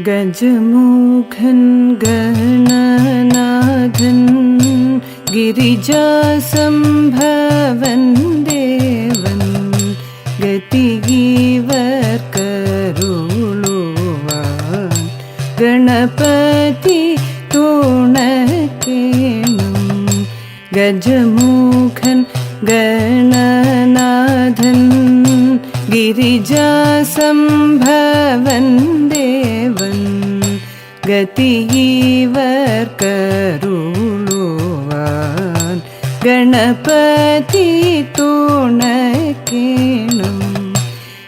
ഗജമുഖൻ ഗണനാഥൻ ഗിരിജാസംഭവൻ ദേവൻ ഗതികീവർക്കരുളുവാൻ ഗണപതി തുണക്കേണം. ഗജമുഖൻ ഗണനാഥൻ ഗിരിജാസംഭവൻ ദേവൻ ഗതികീവർക്കരുളുവാൻ ഗണപതി തുണക്കേണം.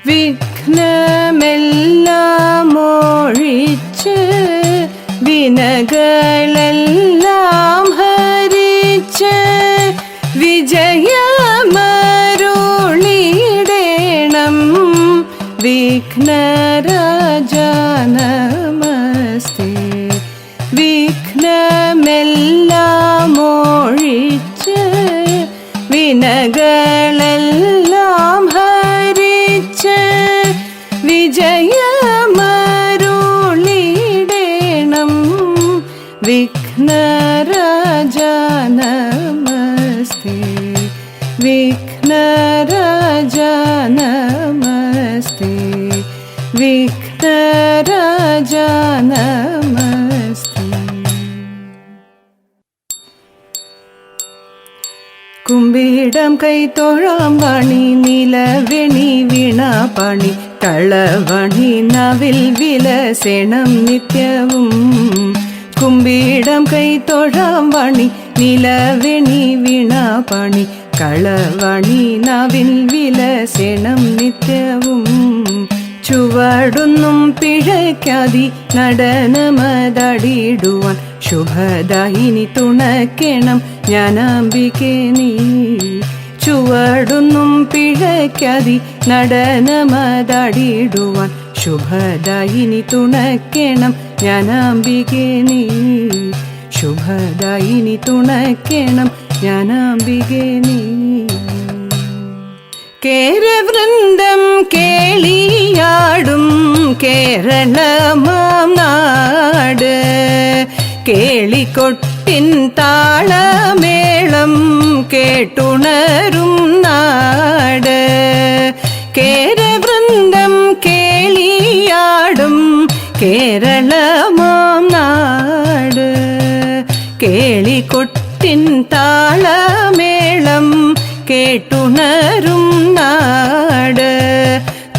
വിഘ്നമെല്ലാം ഒഴിച്ച് വിനകളെല്ലാം ഹരിച്ച് വിജയമരുളിടേണം. വിഘ്നരാജ നമസ്തേ. വിഘ്നമെല്ലാം ഒഴിച്ച് വിനകളെല്ലാം ഹരിച്ച് വിജയമരുളിടേണം. വിഘ്നരാജ നമസ്തേ. വിഘ്നരാജ നമസ്തേ. വിഘ്നരാജ നമസ്തേ. കുംഭിടം കൈത്തൊഴാം വാണി നിലവെണി വീണാപാണി കളവണി നവിൽ വിലസേണം നിത്യവും. കുംഭിടം കൈത്തൊഴാം വാണി നിലവെണി വീണാപാണി കളവണി നവിൽ വിലസേണം നിത്യവും. ചുവടൊന്നും പിഴയ്ക്കാതി നടനമതടിയിടുവാൻ ശുഭദായിനി തുണക്കേണം ജ്ഞാനാംബികേ നീ. ചുവടൊന്നും പിഴയ്ക്കാതി നടനമതടിയിടുവാൻ ശുഭദായിനി തുണക്കേണം ജ്ഞാനാംബികേ നീ. ശുഭദായിനി തുണക്കേണം ജ്ഞാനാംബികേ നീ. കേരവൃന്ദം കേളിയാടും കേരളമാം നാട് കേളിക്കൊട്ടിൻ താളമേളം കേട്ടുണരും നാട്. കേരവൃന്ദം കേളിയാടും കേരളമാം നാട് കേളിക്കൊട്ടിൻ താളമേളം കേട്ടുണരും നാട്.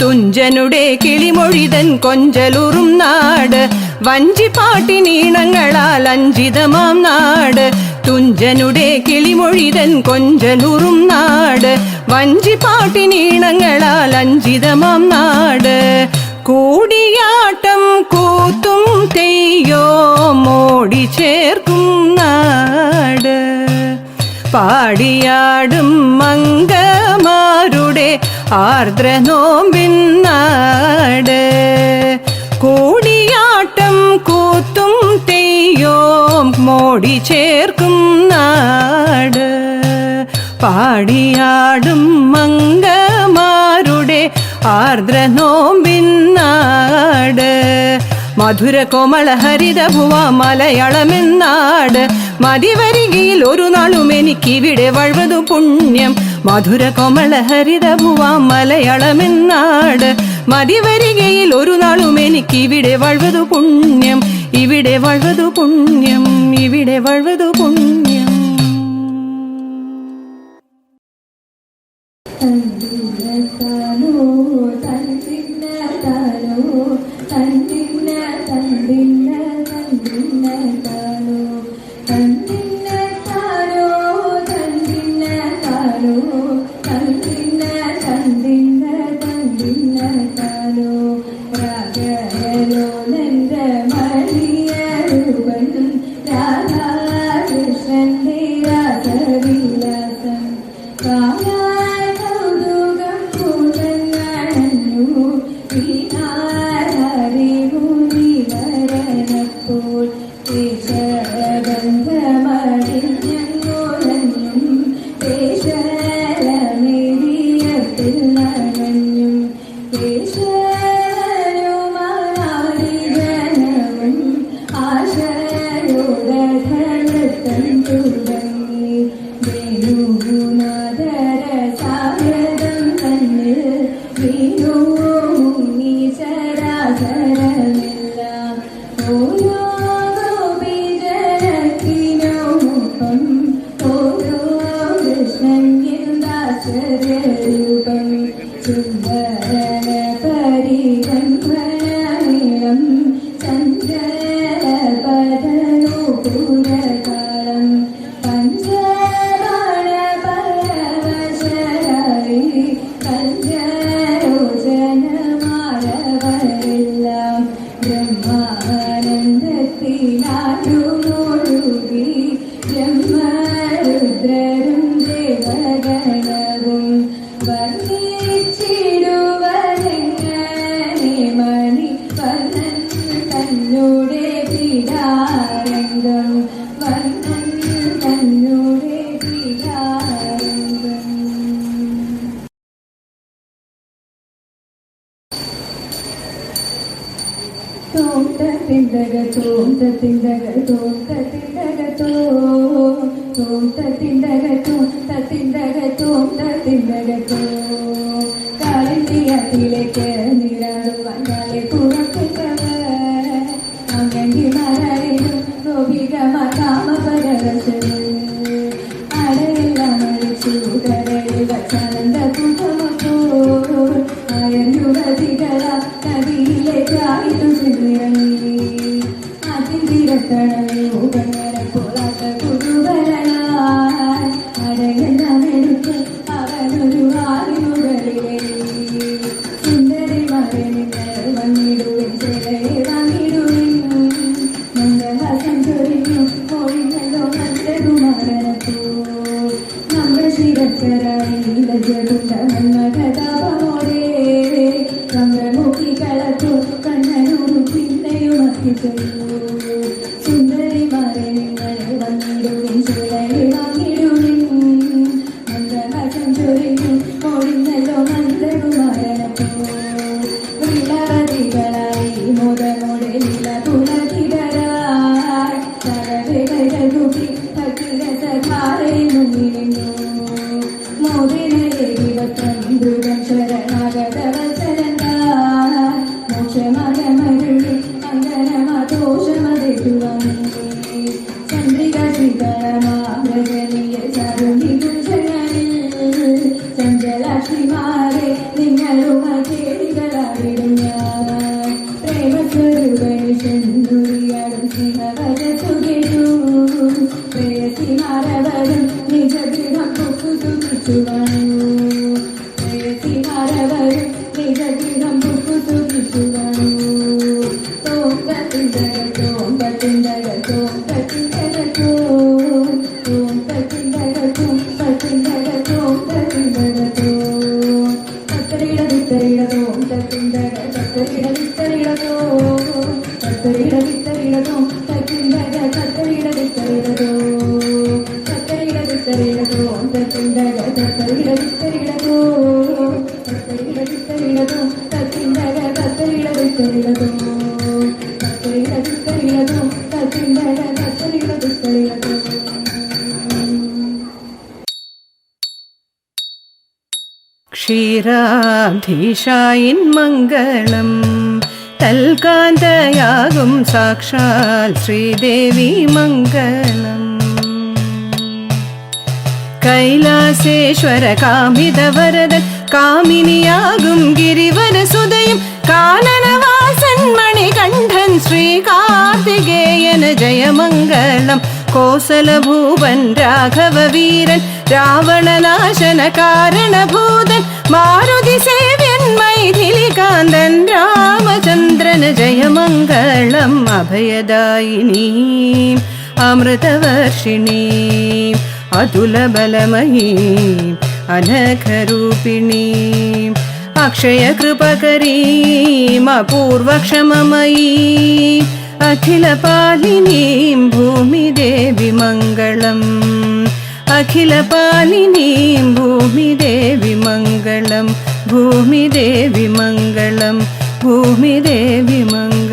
തുഞ്ചനുടെ കിളിമൊഴിതൻ കൊഞ്ചലുറും നാട് വഞ്ചിപ്പാട്ടിനീണങ്ങളാൽ അഞ്ചിതമാം നാട്. തുഞ്ചനുടെ കിളിമൊഴിതൻ കൊഞ്ചലുറും നാട് വഞ്ചിപ്പാട്ടിനീണങ്ങളാൽ അഞ്ചിതമാം നാട്. കൂടിയാട്ടം കൂത്തും തെയ്യോ മോടി ചേർക്കും നാട്. പാടിയാടും മംഗമാരുടെ ആർദ്ര നോമ്പിൻ നാട്. കൂടിയാട്ടം കൂത്തും തെയ്യോം മോടി ചേർക്കും നാട്. പാടിയാടും മംഗമാരുടെ ആർദ്ര നോമ്പിൻ നാട്. മധുര കോമള ഹരിത ഭുവ മലയാളമെന്നാട് മതിവരികയിൽ ഒരു നാളും എനിക്കിവിടെ വഴുവതു പുണ്യം. മധുര കോമള ഹരിത ഭുവ മലയാളമെന്നാട് മതിവരികയിൽ ഒരു നാളും എനിക്കിവിടെ വഴുവതു പുണ്യം. ഇവിടെ വഴുവതു പുണ്യം. ഇവിടെ വഴുവതു പുണ്യം. കൗതുകം കാലിന്തിയത്തിലേക്ക് നിരാടുവാൻ കാലെ പുറപ്പെട്ടവർ അങ്ങി മരയിലും ഗോപികമാമപരവശന് അടയെല്ലാം അഴിച്ചു കരയിൽ വച്ചാനന്ദ പുതമോ അയൽ യുവതികള നദിയിലേക്ക് ആയിട്ടു ചെന്നിറങ്ങി അതിന്തിരത്തണയൂപങ്ങനെ പോലാത്ത കുരുവരനായി അടയെല്ലാം എടുത്ത് അവനൊരു ആയുകളിലെ സുന്ദരിമാരെ നിങ്ങൾ വന്നിടുവിൻ ചിലയെ വന്നിടുവിൻ മന്ദഹാസം ചൊരിഞ്ഞു ഒഴിഞ്ഞല്ലോ നന്ദകുമാരനപ്പോ നമ്മുടെ ശിരക്കരായി ലജ്ജതുണ്ട മന്മഥതാപമോടെ ചന്ദ്രമുഖികളത്തു കണ്ണനൂരു പിന്നെയും അത്തിച്ചൊല്ലു സുന്ദരിമാരെ നിങ്ങൾ വന്നിടുവിൻ ചിലയെ വാങ്ങിടുവിൻ മന്ദഹാസം ചൊരിഞ്ഞു ഒഴിഞ്ഞല്ലോ നന്ദകുമാരനപ്പോ വിളവതികളായി മോദമോടെ ലീല പുലതികളായി തലവിളകുപി ഭക്തിരസധാരയിൽ മുന്നിരുന്നു മോദിനയെ ദിവസം ദുരം ശരണാഗതവത്സരന്ത മോക്ഷമകമരുളി അങ്കനമദോഷമതെട്ടുവന്നു ചന്ദ്രിക ശ്രീകളമാരജനീയ ചരുണി ദുർജനനിൽ ചഞ്ചലാക്ഷിമാരെ നിങ്ങളും കേളികളാവിടും ഞാൻ പ്രേമസ്വരൂപേഷുരിയാടും സ്നേഹവരസു കേട്ടു പ്രേയസിമാരവരും നിജഗൃഹം പൊക്കുസുഖിച്ചുവണു പ്രേയസിമാരവരും നിജഗൃഹം പൊക്കുസുഖിച്ചുവണു തോങ്കത്തിന്തക തോങ്കത്തിന്തക തോങ്കത്തിന്തക തോങ്കത്തിന്തക തോങ്കത്തിന്തക തോങ്കത്തിന്തക തത്തരിട തോങ്കത്തിന്തക തത്തരിട തത്തരിട തത്തരിട തത്തരിട തത്തരിട തത്തരിട ക്ഷീരാധീശായിൻ മംഗളം തൽകാന്തയാകും സാക്ഷാൽ ശ്രീദേവി മംഗളം കൈലാസേശ്വര കാമിതവരദൻ കാമിനിയാകും ഗിരിവരസുതയും കാനനവാസൻ മണികണ്ഠൻ ശ്രീകാർത്തികേയന ജയമംഗളം കോസലഭൂപൻ രാഘവവീരൻ രാവണനാശന കാരണഭൂതൻ മാരുതി സേവ്യൻ മൈഥിലികാന്തൻ രാമചന്ദ്രന് ജയമംഗളം അഭയദായിനീം അമൃതവർഷിണീം അതുലബലമയീം അനഘരൂപിണീം അക്ഷയകൃപകരീം അപൂർവക്ഷമമയീം അഖിലപാലിനീം ഭൂമിദേവി മംഗളം അഖിലപാലിനീം ഭൂമിദേവി മംഗളം ഭൂമിദേവി മംഗളം ഭൂമിദേവി മംഗളം